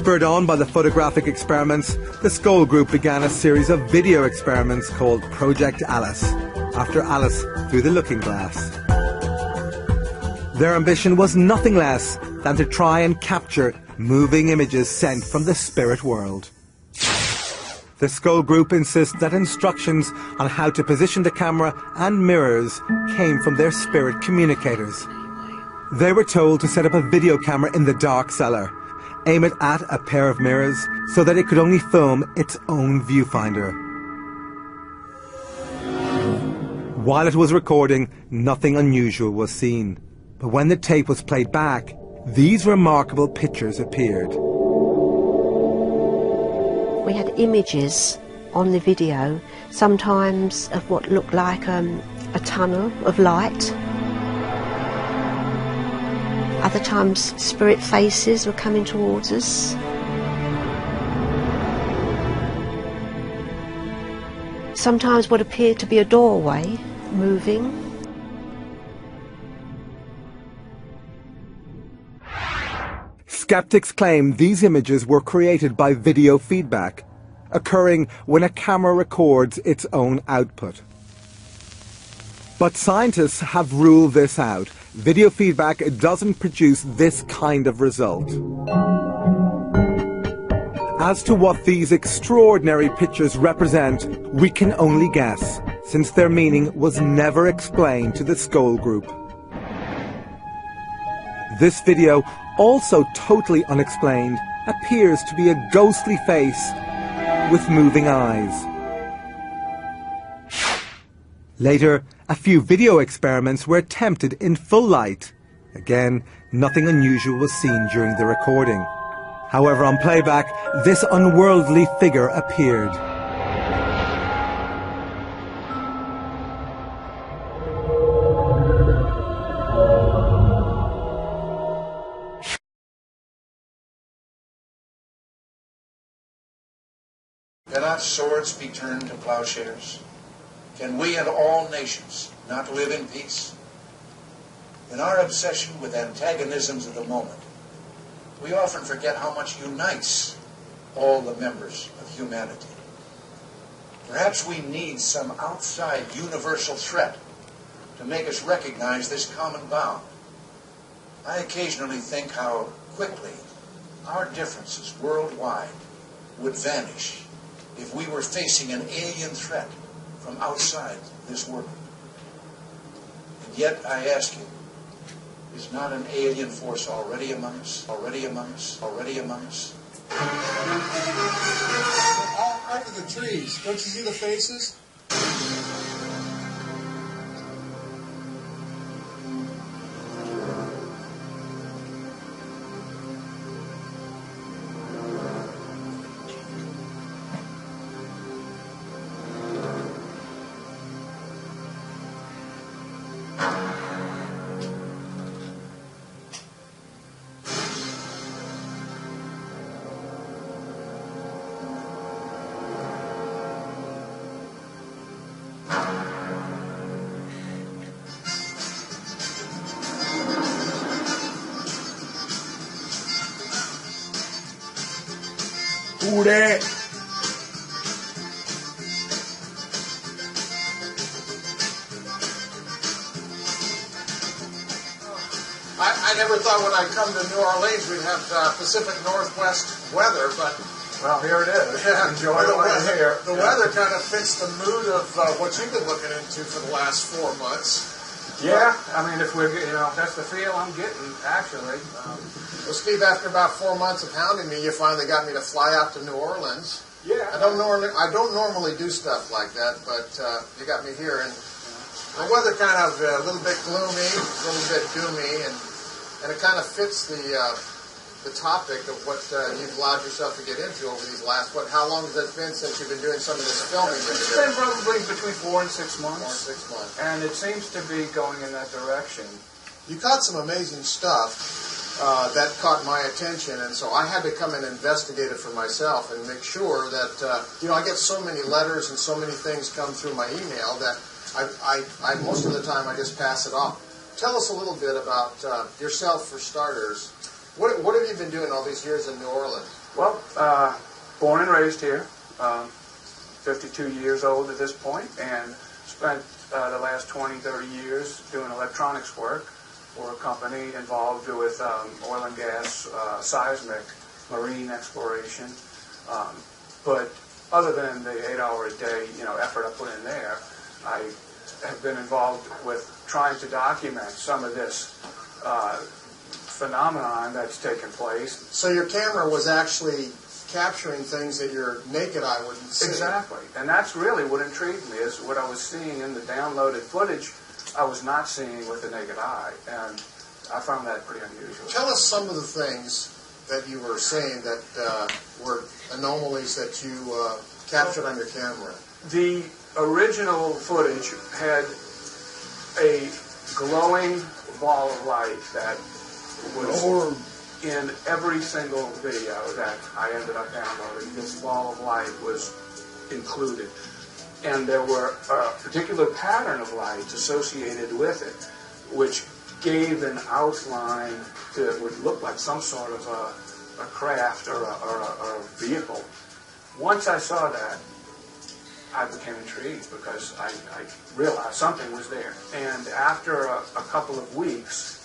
Spurred on by the photographic experiments, the Skull Group began a series of video experiments called Project Alice, after Alice through the looking glass. Their ambition was nothing less than to try and capture moving images sent from the spirit world. The Skull Group insists that instructions on how to position the camera and mirrors came from their spirit communicators. They were told to set up a video camera in the dark cellar, aim it at a pair of mirrors so that it could only film its own viewfinder. While it was recording, nothing unusual was seen. But when the tape was played back, these remarkable pictures appeared. We had images on the video, sometimes of what looked like a tunnel of light. Other times spirit faces were coming towards us. Sometimes what appeared to be a doorway moving. Skeptics claim these images were created by video feedback, occurring when a camera records its own output. But scientists have ruled this out. Video feedback doesn't produce this kind of result. As to what these extraordinary pictures represent, we can only guess, since their meaning was never explained to the Skull Group. This video, also totally unexplained, appears to be a ghostly face with moving eyes. Later, a few video experiments were attempted in full light. Again, nothing unusual was seen during the recording. However, on playback, this unworldly figure appeared. Cannot swords be turned to plowshares? Can we and all nations not live in peace? In our obsession with antagonisms of the moment, we often forget how much unites all the members of humanity. Perhaps we need some outside universal threat to make us recognize this common bond. I occasionally think how quickly our differences worldwide would vanish if we were facing an alien threat from outside this world. And yet, I ask you, is not an alien force already among us? Already among us? Already among us? Out of the trees, don't you see the faces? Pure. I never thought when I come to New Orleans we'd have Pacific Northwest weather, but Well, here it is. yeah, Enjoy the weather here. The weather kind of fits the mood of what you've been looking into for the last 4 months. Yeah, I mean, if we're, that's the feel I'm getting, actually. Well, Steve, after about 4 months of hounding me, you finally got me to fly out to New Orleans. Yeah. I don't normally do stuff like that, but you got me here, and the weather kind of a little bit gloomy, a little bit doomy, and it kind of fits the topic of what you've allowed yourself to get into over these last, how long has it been since you've been doing some of this filming? It's been probably between 4 and 6 months. 4 and 6 months. And it seems to be going in that direction. You caught some amazing stuff that caught my attention, and so I had to come and investigate it for myself and make sure that, I get so many letters and so many things come through my email that I most of the time I just pass it off. Tell us a little bit about yourself for starters. What have you been doing all these years in New Orleans? Well, born and raised here, 52 years old at this point, and spent the last 20, 30 years doing electronics work for a company involved with oil and gas, seismic, marine exploration. But other than the 8-hour-a-day, effort I put in there, I have been involved with trying to document some of this phenomenon that's taken place. So your camera was actually capturing things that your naked eye wouldn't see. Exactly. And that's really what intrigued me, is what I was seeing in the downloaded footage I was not seeing with the naked eye. And I found that pretty unusual. Tell us some of the things that you were seeing that were anomalies that you captured on your camera. The original footage had a glowing ball of light that was in every single video that I ended up downloading. This ball of light was included. And there were a particular pattern of lights associated with it, which gave an outline that would look like some sort of a craft or a vehicle. Once I saw that, I became intrigued because I realized something was there. And after a couple of weeks,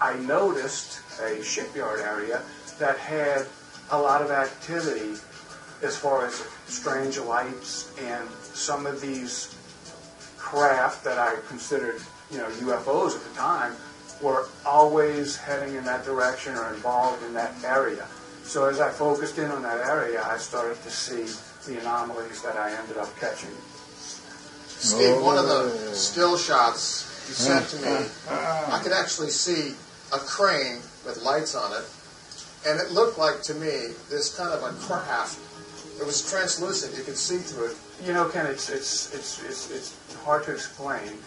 I noticed a shipyard area that had a lot of activity as far as strange lights, and some of these craft that I considered, UFOs at the time, were always heading in that direction or involved in that area. So as I focused in on that area, I started to see the anomalies that I ended up catching. Steve, one of the still shots you sent to me, I could actually see a crane with lights on it, and it looked like to me this kind of a craft. It was translucent; you could see through it. Ken, it's hard to explain.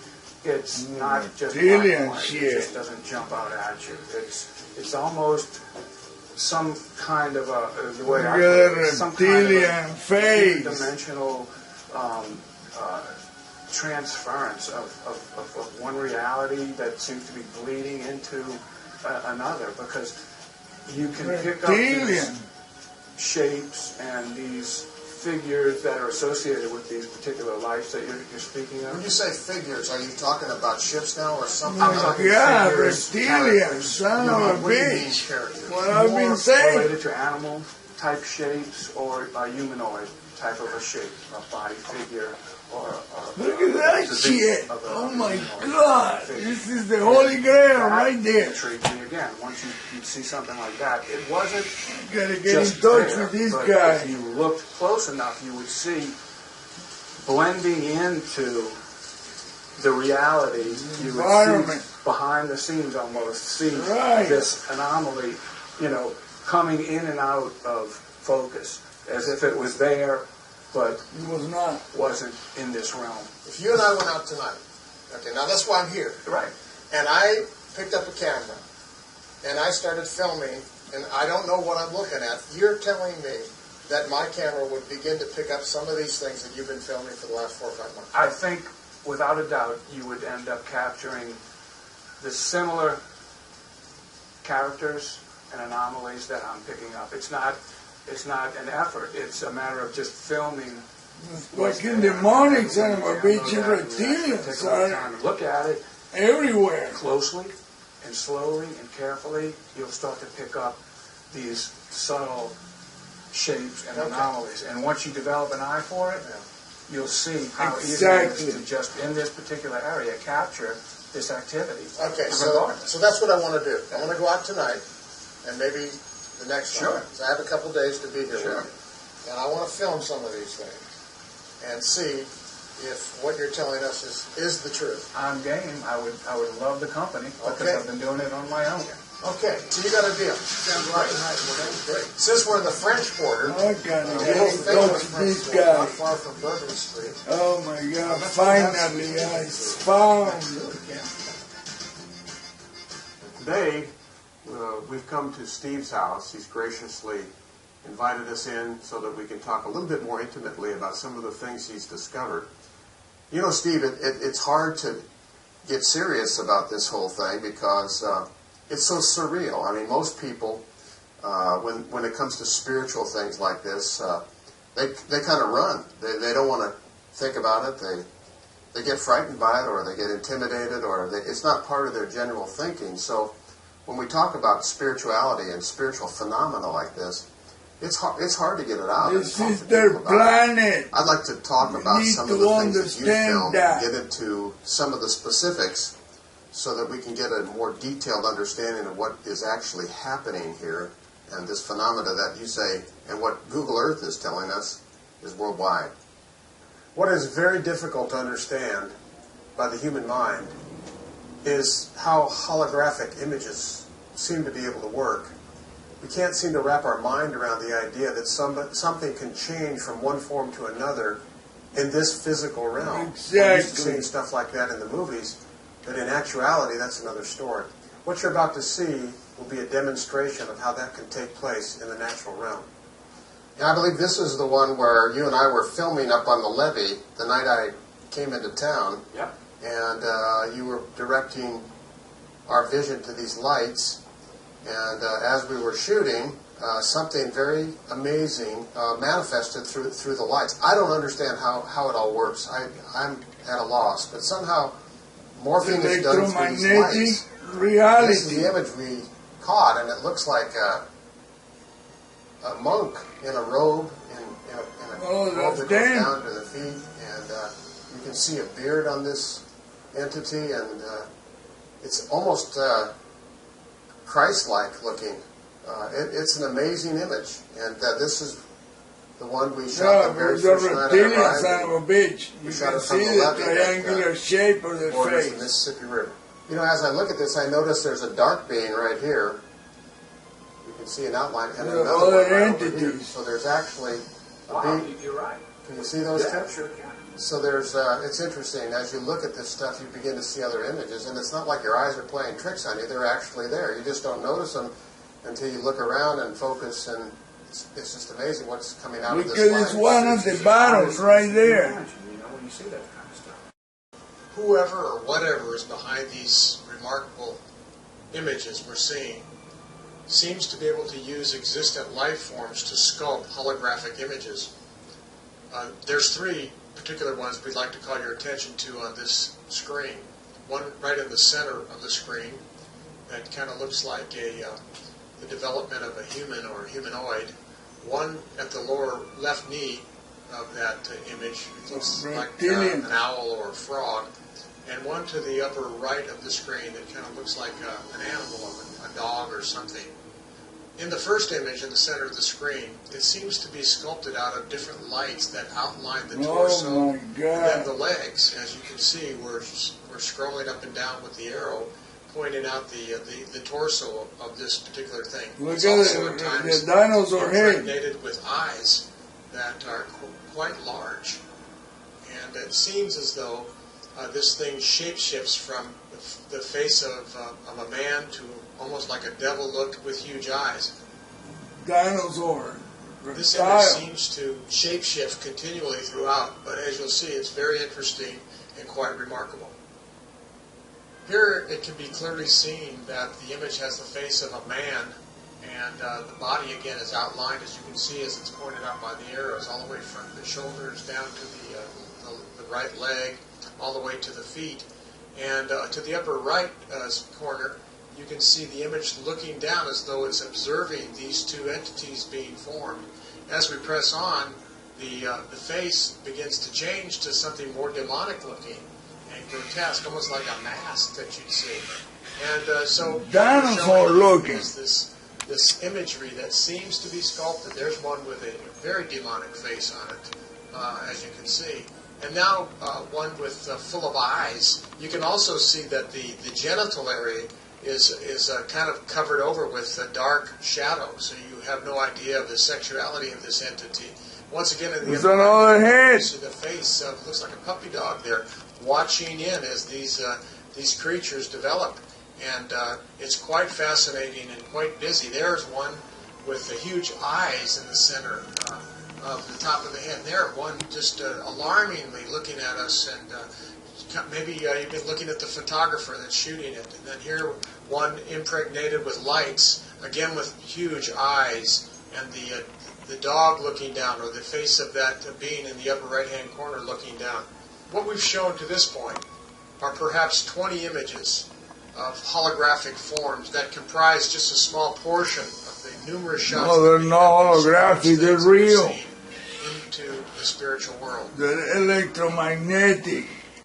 It's not just alien black shit. It just doesn't jump out at you. It's almost some kind of the way I put it, some kind of a face, dimensional transference of one reality that seems to be bleeding into another, because you can pick up these shapes and these figures that are associated with these particular lights that you're speaking of. When you say figures, are you talking about ships now or something? I'm talking figures, reptilian, son of a bitch. What I've been saying. Related to animal type shapes or a humanoid type of a shape, a body figure, or look at that shit! Oh my God! This is the Holy Grail right there. Intrigued me again. Once you see something like that, it wasn't. You gotta get in touch with this guy. If you looked close enough, you would see blending into the reality. You would see behind the scenes almost. See this anomaly, coming in and out of focus, as if it was there, but it was not. Wasn't in this realm. If you and I went out tonight, okay, now that's why I'm here. Right. And I picked up a camera, and I started filming, and I don't know what I'm looking at. You're telling me that my camera would begin to pick up some of these things that you've been filming for the last 4 or 5 months? I think, without a doubt, you would end up capturing the similar characters and anomalies that I'm picking up. It's not an effort. It's a matter of just filming. Fucking demonic son of a bitch and reptilians are look at it everywhere. Closely and slowly and carefully, you'll start to pick up these subtle shapes and anomalies. And once you develop an eye for it, you'll see how easy it is to just, in this particular area, capture this activity. Okay, so that's what I want to do. I want to go out tonight, and maybe the next one. So I have a couple days to be here with you. And I want to film some of these things and see if what you're telling us is the truth. I'm game. I would love the company because I've been doing it on my own. Okay, so you got a deal. Great. Since we're in the French Quarter, I gotta famous this French guy. not far from Bourbon Street. Oh my God! Finally, I found. Today, we've come to Steve's house. He's graciously invited us in so that we can talk a little bit more intimately about some of the things he's discovered. You know, Steve, it's hard to get serious about this whole thing because it's so surreal. I mean, most people When it comes to spiritual things like this, they kind of run. They don't want to think about it. They get frightened by it, or they get intimidated, or it's not part of their general thinking. So when we talk about spirituality and spiritual phenomena like this, it's hard to get it out. This is their planet. I'd like to talk about some of the things that you filmed and get into some of the specifics so that we can get a more detailed understanding of what is actually happening here and this phenomena that you say and what Google Earth is telling us is worldwide. What is very difficult to understand by the human mind is how holographic images seem to be able to work. We can't seem to wrap our mind around the idea that something can change from one form to another in this physical realm. Exactly. We're used to seeing stuff like that in the movies, but in actuality, that's another story. What you're about to see will be a demonstration of how that can take place in the natural realm. And I believe this is the one where you and I were filming up on the levee the night I came into town. Yep. And you were directing our vision to these lights. And as we were shooting, something very amazing manifested through the lights. I don't understand how it all works. I'm at a loss. But somehow morphing is done through these lights. Reality. This is the image we caught, and it looks like a monk in a robe, in a robe that goes down to the feet. And you can see a beard on this entity, and it's almost Christ-like looking. It's an amazing image, and this is the one we shot the very first night I arrived. Son of a bitch. We You shot can it from see the the levee triangular shape of the borders the face. Mississippi River. You know, as I look at this, I notice there's a dark being right here. You can see an outline, and There are another one other right over here. entities. So there's actually a Wow, being. you're right. Can you see those Yeah, two? sure can. So there's, it's interesting, as you look at this stuff, you begin to see other images, and it's not like your eyes are playing tricks on you, they're actually there. You just don't notice them until you look around and focus, and it's just amazing what's coming out of this Because light. it's one of the bottles right there. Imagine, when you see that kind of stuff. Whoever or whatever is behind these remarkable images we're seeing seems to be able to use existent life forms to sculpt holographic images. There's three particular ones we'd like to call your attention to on this screen. One right in the center of the screen that kind of looks like the development of a human or humanoid. One at the lower left knee of that image, it looks like an owl or a frog. And one to the upper right of the screen that kind of looks like an animal, a dog or something. In the first image in the center of the screen, it seems to be sculpted out of different lights that outline the torso and then the legs. As you can see, we're scrolling up and down with the arrow, pointing out the torso of this particular thing. Look it's at also it, at times the dinosaur head. impregnated with eyes that are quite large. And it seems as though this thing shapeshifts from the face of a man to almost like a devil look with huge eyes. Dinosaur. This image seems to shapeshift continually throughout, but as you'll see, it's very interesting and quite remarkable. Here it can be clearly seen that the image has the face of a man, and the body again is outlined, as you can see, as it's pointed out by the arrows, all the way from the shoulders down to the right leg, all the way to the feet. And to the upper right corner, you can see the image looking down as though it's observing these two entities being formed. As we press on, the face begins to change to something more demonic looking and grotesque, almost like a mask that you'd see. And so dinosaur looking is this imagery that seems to be sculpted. There's one with a very demonic face on it, as you can see. And now one with full of eyes. You can also see that the genital area is kind of covered over with a dark shadow, so you have no idea of the sexuality of this entity. Once again, in the other head, you see the face looks like a puppy dog there, watching in as these creatures develop, and it's quite fascinating and quite busy. There's one with the huge eyes in the center of the top of the head. There, one just alarmingly looking at us and maybe you've been looking at the photographer that's shooting it, and then here one impregnated with lights, again with huge eyes, and the dog looking down, or the face of that being in the upper right-hand corner looking down. What we've shown to this point are perhaps 20 images of holographic forms that comprise just a small portion of the numerous shots. No, they're not holographic, they're real. Into the spiritual world. They're electromagnetic.